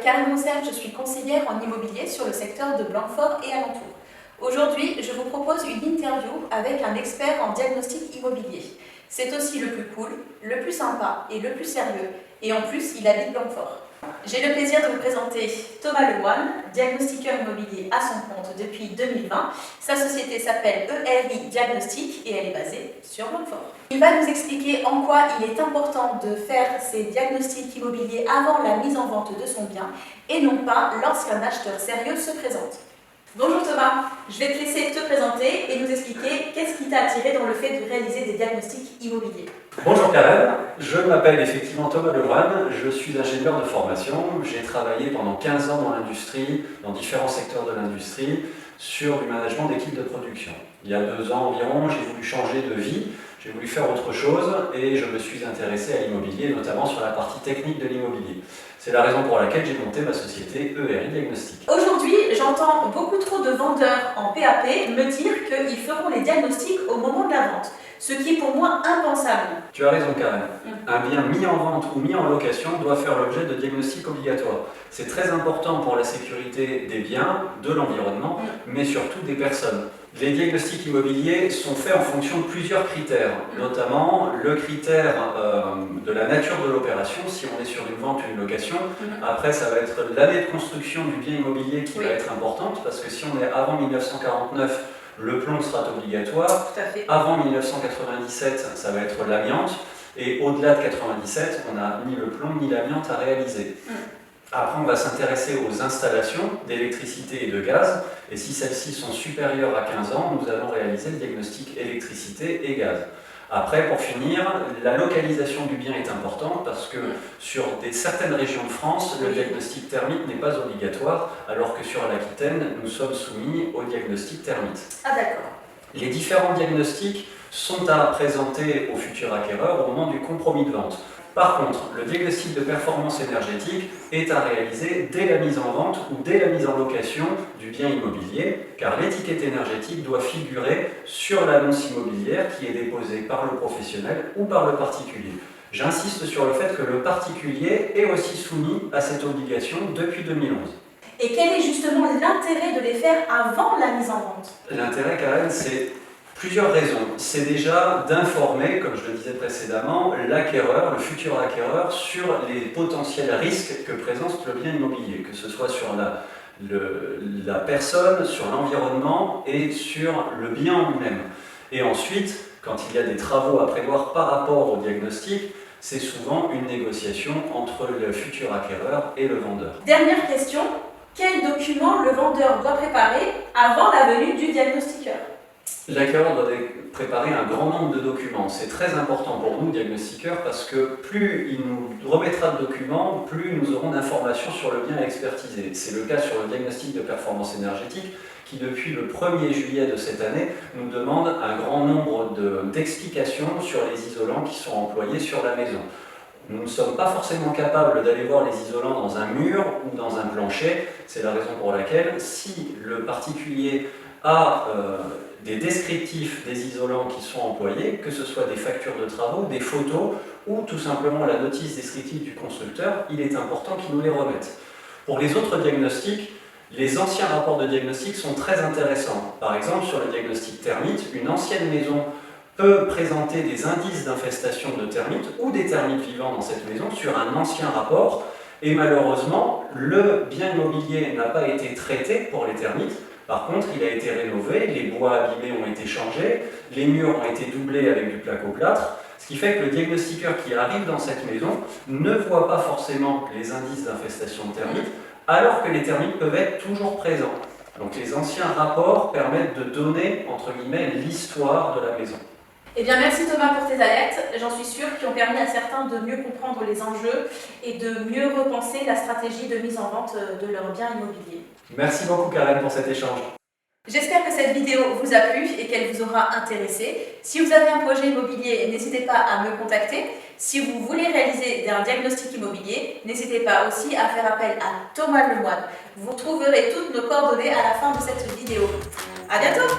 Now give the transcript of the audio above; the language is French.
Karen Roussel, je suis conseillère en immobilier sur le secteur de Blanquefort et alentours. Aujourd'hui, je vous propose une interview avec un expert en diagnostic immobilier. C'est aussi le plus cool, le plus sympa et le plus sérieux. Et en plus, il habite Blanquefort. J'ai le plaisir de vous présenter Thomas Lemoine, diagnostiqueur immobilier à son compte depuis 2020. Sa société s'appelle ERI Diagnostic et elle est basée sur Blanquefort. Il va nous expliquer en quoi il est important de faire ces diagnostics immobiliers avant la mise en vente de son bien et non pas lorsqu'un acheteur sérieux se présente. Bonjour Thomas, je vais te laisser te présenter et nous expliquer qu'est-ce qui t'a attiré dans le fait de réaliser des diagnostics immobiliers. Bonjour Karen, je m'appelle effectivement Thomas Lemoine, je suis ingénieur de formation, j'ai travaillé pendant 15 ans dans l'industrie, dans différents secteurs de l'industrie, sur du management d'équipes de production. Il y a 2 ans environ, j'ai voulu changer de vie, j'ai voulu faire autre chose et je me suis intéressé à l'immobilier, notamment sur la partie technique de l'immobilier. C'est la raison pour laquelle j'ai monté ma société ERI Diagnostic. Aujourd'hui, j'entends beaucoup trop de vendeurs en PAP me dire qu'ils feront les diagnostics au moment de la vente, ce qui est pour moi impensable. Tu as raison Karen. Un bien mis en vente ou mis en location doit faire l'objet de diagnostics obligatoires. C'est très important pour la sécurité des biens, de l'environnement, mais surtout des personnes. Les diagnostics immobiliers sont faits en fonction de plusieurs critères, notamment le critère de la nature de l'opération, si on est sur une vente ou une location. Après, ça va être l'année de construction du bien immobilier qui va être importante, parce que si on est avant 1949, le plomb sera obligatoire. Tout à fait. Avant 1997, ça va être l'amiante. Et au-delà de 97, on n'a ni le plomb ni l'amiante à réaliser. Après, on va s'intéresser aux installations d'électricité et de gaz. Et si celles-ci sont supérieures à 15 ans, nous allons réaliser le diagnostic électricité et gaz. Après, pour finir, la localisation du bien est importante parce que sur certaines régions de France, le diagnostic thermique n'est pas obligatoire, alors que sur l'Aquitaine, nous sommes soumis au diagnostic thermique. Ah d'accord. Les différents diagnostics sont à présenter au futur acquéreur au moment du compromis de vente. Par contre, le diagnostic de performance énergétique est à réaliser dès la mise en vente ou dès la mise en location du bien immobilier, car l'étiquette énergétique doit figurer sur l'annonce immobilière qui est déposée par le professionnel ou par le particulier. J'insiste sur le fait que le particulier est aussi soumis à cette obligation depuis 2011. Et quel est justement l'intérêt de les faire avant la mise en vente? L'intérêt, Karen, c'est plusieurs raisons. C'est déjà d'informer, comme je le disais précédemment, l'acquéreur, le futur acquéreur, sur les potentiels risques que présente le bien immobilier, que ce soit sur la personne, sur l'environnement et sur le bien en lui-même. Et ensuite, quand il y a des travaux à prévoir par rapport au diagnostic, c'est souvent une négociation entre le futur acquéreur et le vendeur. Dernière question, quels documents le vendeur doit préparer avant la venue du diagnostiqueur? L'acquéreur doit préparer un grand nombre de documents. C'est très important pour nous, diagnostiqueurs, parce que plus il nous remettra de documents, plus nous aurons d'informations sur le bien à expertiser. C'est le cas sur le diagnostic de performance énergétique qui, depuis le 1er juillet de cette année, nous demande un grand nombre d'explications sur les isolants qui sont employés sur la maison. Nous ne sommes pas forcément capables d'aller voir les isolants dans un mur ou dans un plancher. C'est la raison pour laquelle, si le particulier a des descriptifs des isolants qui sont employés, que ce soit des factures de travaux, des photos ou tout simplement la notice descriptive du constructeur, il est important qu'il nous les remette. Pour les autres diagnostics, les anciens rapports de diagnostic sont très intéressants. Par exemple, sur le diagnostic termite, une ancienne maison peut présenter des indices d'infestation de termites ou des termites vivants dans cette maison sur un ancien rapport et malheureusement, le bien immobilier n'a pas été traité pour les termites. Par contre, il a été rénové, les bois abîmés ont été changés, les murs ont été doublés avec du placo-plâtre, ce qui fait que le diagnostiqueur qui arrive dans cette maison ne voit pas forcément les indices d'infestation de termites, alors que les termites peuvent être toujours présents. Donc les anciens rapports permettent de donner, entre guillemets, l'histoire de la maison. Eh bien, merci Thomas pour tes alertes. J'en suis sûre qui ont permis à certains de mieux comprendre les enjeux et de mieux repenser la stratégie de mise en vente de leur bien immobilier. Merci beaucoup Karen pour cet échange. J'espère que cette vidéo vous a plu et qu'elle vous aura intéressé. Si vous avez un projet immobilier, n'hésitez pas à me contacter. Si vous voulez réaliser un diagnostic immobilier, n'hésitez pas aussi à faire appel à Thomas Lemoine. Vous trouverez toutes nos coordonnées à la fin de cette vidéo. À bientôt!